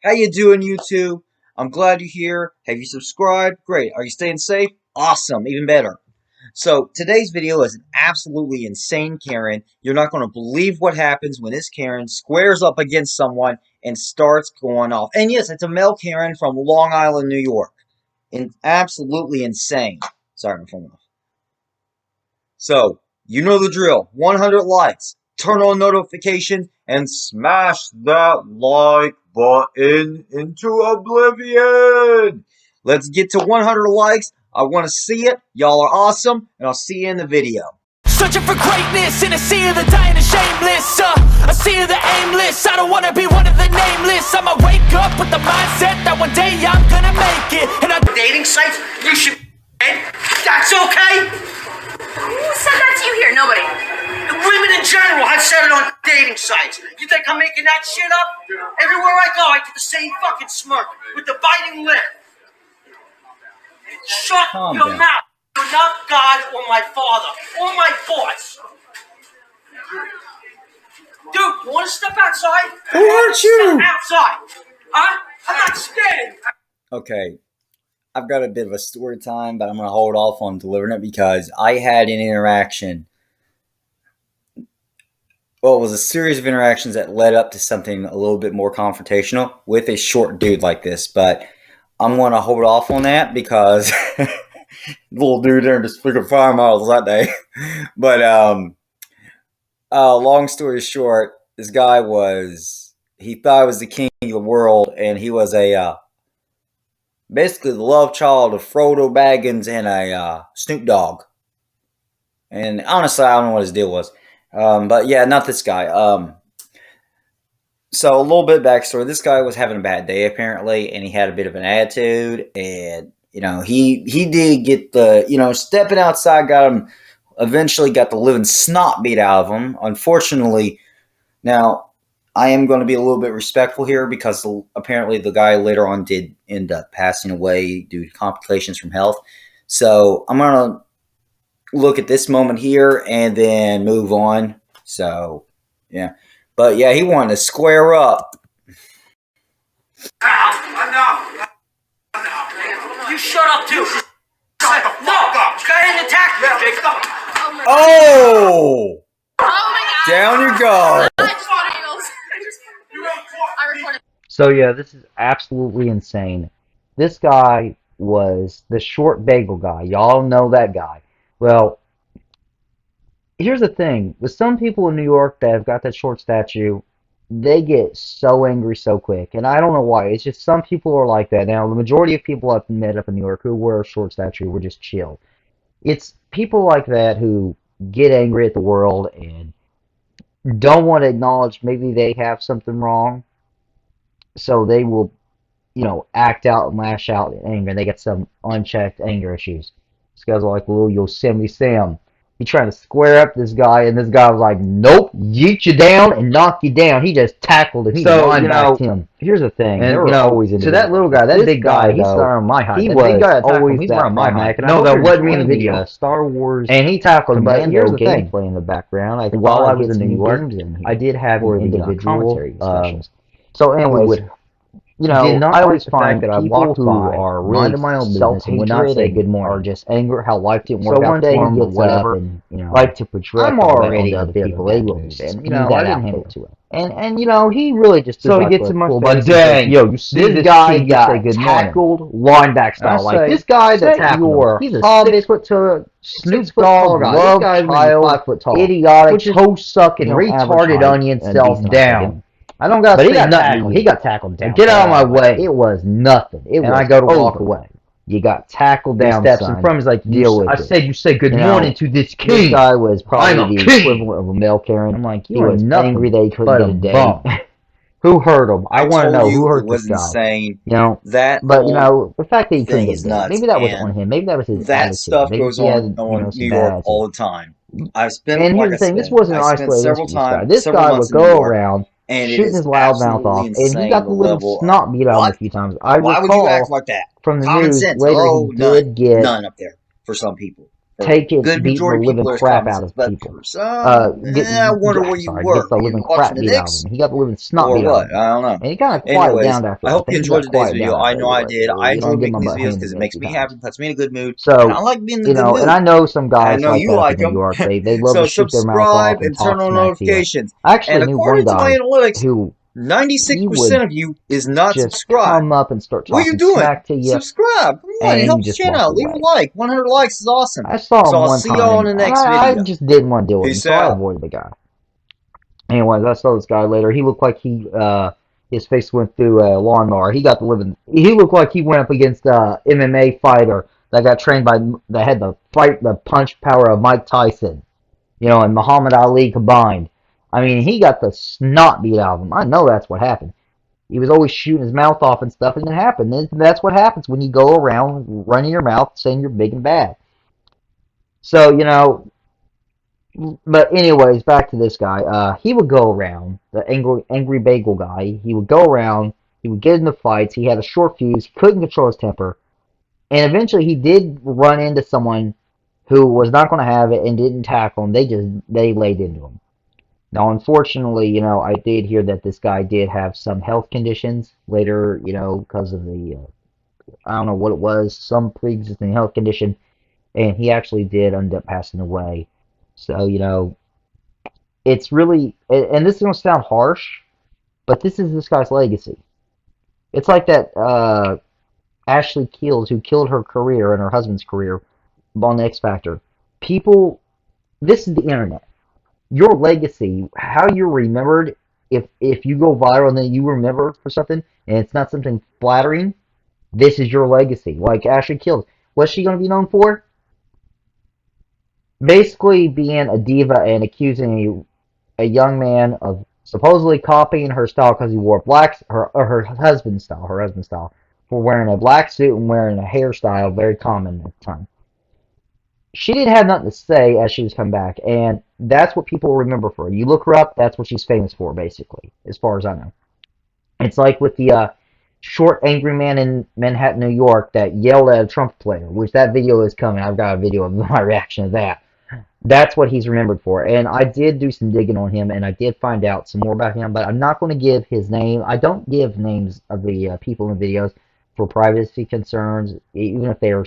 How you doing, YouTube? I'm glad you're here. Have you subscribed? Great. Are you staying safe? Awesome. Even better. So today's video is an absolutely insane Karen. You're not going to believe what happens when this Karen squares up against someone and starts going off. And yes, it's a male Karen from Long Island, New York. And absolutely insane. Sorry, my phone went off. So, you know the drill. 100 likes. Turn on notifications and smash that like button into oblivion. Let's get to 100 likes. I want to see it. Y'all are awesome, and I'll see you in the video. Searching for greatness in a sea of the dying and shameless, a sea of the aimless. I don't wanna be one of the nameless. I'ma wake up with the mindset that one day I'm gonna make it. And dating sites, you should that's okay? Who said that to you here? Nobody. Women in general have said it on dating sites. You think I'm making that shit up? Everywhere I go, I get the same fucking smirk with the biting lip. Shut your mouth. You're not God or my father or my boss. Dude, you want to step outside? Who hurt you? Step outside. Huh? I'm not scared. Okay, I've got a bit of a story time, but I'm going to hold off on delivering it because I had an interaction. Well, it was a series of interactions that led up to something a little bit more confrontational with a short dude like this, but I'm going to hold off on that because little dude there just freaking 5 miles that day. But long story short, this guy he thought he was the king of the world, and he was basically the love child of Frodo Baggins and a Snoop Dogg. And honestly, I don't know what his deal was. But yeah, not this guy. So a little bit of backstory. This guy was having a bad day apparently, and he had a bit of an attitude. And he did get the stepping outside got him. Eventually, got the living snot beat out of him. Unfortunately, now I am going to be a little bit respectful here because apparently the guy later on did end up passing away due to complications from health. So I'm going to look at this moment here and then move on. So, yeah. But, yeah, he wanted to square up. You shut up, too. Shut the fuck up. Go ahead and attack me, Jake. Oh! Oh my god! Down you go! I recorded. So yeah, this is absolutely insane. This guy was the short bagel guy. Y'all know that guy. Well, here's the thing. With some people in New York that have got that short statue, they get so angry so quick. And I don't know why. It's just some people are like that. Now, the majority of people I've met up in New York who wear a short statue were just chill. It's people like that who get angry at the world and don't want to acknowledge maybe they have something wrong. So they will, act out and lash out in anger. They get some unchecked anger issues. This guy's like little Yosemite Sam. He trying to square up this guy, and this guy was like, "Nope, yeet you down and knock you down." He just tackled him. He linebacked him. Here's the thing, and always so that little guy, that big guy, he's around my height. He was always around my height. No, that wasn't me in the video. Star Wars, and he tackled him. But here's the thing: in the background, while I was in New York, I did have individual specials. So, anyways. I always find that people who are really my own business and would not say good morning or just angry how life didn't work out. So one day he gets whatever, and like to portray I'm already other people. They will just I didn't handle it to him. And he really just so he gets in my face. But dang, you see this guy got tackled linebacker style. Like this guy that tackled him. He's a 6 foot to Snoop Dogg love child, 5 foot tall, idiotic, toe sucking, retarded onion self down. I don't got to say nothing. He got tackled down. Get out of my way. It was nothing. And I go to walk away. You got tackled down. He steps in front. He's like, deal with it. I said you say good morning to this king. This guy was probably the equivalent of a male Karen. I'm like, you was angry that he couldn't get a date. Who hurt him? I want to know who hurt this guy. Insane. That. But the fact that he couldn't get a date. Maybe that wasn't on him. Maybe that was his attitude. Stuff goes on in New York all the time. I've spent. And here's the thing: this wasn't isolated several times. This guy would go around. And shooting his loud mouth off, and he got the little snot beat out a few times. I Why would you act like that? From the Common news sense. later, he did get none up there for some people. For taking, good beating the majority of living people, there's crap common out sense. of But people. for some, I wonder where you Sorry, were. gets the Were you living watching crap the beat out of Knicks? him. He got the living snot Or beat out of what? him. I don't know. And he kind of quieted Anyways, down after I that. I hope you think he enjoyed got today's quieted video. down I after a know little I bit. did. I You know, enjoy give him making a these butt videos handed because it to a makes few me happy, times. puts me in a good mood, and I So, like being in a you good know, and mood. I know some And I guys know like you that up in like New them. York. They love to So shoot their mouth subscribe off and and turn talk on smack to you. notifications. I actually And knew one according to my guy analytics, who he 96% would of you is not just subscribed. come up and start What are you talking doing? smack to you, Subscribe. Come on, it and you helps the just walk channel out. Leave a away. like. 100 likes is awesome. I saw So him I'll one see y'all in time, the and next I video. just didn't want to deal with him, Peace so I out. avoided the guy. Anyways, I saw this guy later. He looked like his face went through a lawnmower. He got the living. He looked like he went up against a MMA fighter that got trained by that had the punch power of Mike Tyson, you know, and Muhammad Ali combined. I mean, he got the snot beat out of him. I know that's what happened. He was always shooting his mouth off and stuff, and it happened. And that's what happens when you go around running your mouth saying you're big and bad. So, you know, but anyways, back to this guy. He would go around, the angry bagel guy. He would go around. He would get into fights. He had a short fuse. He couldn't control his temper, and eventually he did run into someone who was not going to have it and didn't tackle him. They laid into him. Now, unfortunately, you know, I did hear that this guy did have some health conditions later, you know, because of the I don't know what it was, some pre-existing health condition, and he actually did end up passing away. So, you know, it's really, and this is going to sound harsh, but this is this guy's legacy. It's like that Ashley Keels, who killed her career and her husband's career on the X Factor. People, this is the internet. Your legacy, how you're remembered, if you go viral and then you remember for something and it's not something flattering, this is your legacy. Like Ashley Keels, what's she going to be known for? Basically being a diva and accusing a young man of supposedly copying her style because he wore her husband's style, for wearing a black suit and wearing a hairstyle very common at the time. She didn't have nothing to say as she was coming back, and that's what people remember for. You look her up, that's what she's famous for, basically, as far as I know. It's like with the short angry man in Manhattan, New York, that yelled at a Trump player, which that video is coming. I've got a video of my reaction to that. That's what he's remembered for. And I did do some digging on him, and I did find out some more about him, but I'm not going to give his name. I don't give names of the people in the videos for privacy concerns, even if they are,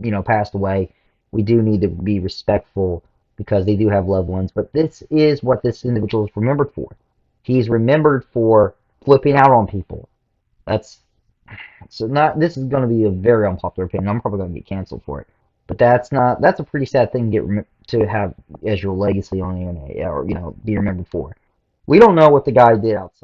you know, passed away. We do need to be respectful because they do have loved ones. But this is what this individual is remembered for. He's remembered for flipping out on people. That's so not. This is going to be a very unpopular opinion. I'm probably going to get canceled for it. But that's not. That's a pretty sad thing to to have as your legacy on the internet, or you know, be remembered for. We don't know what the guy did outside.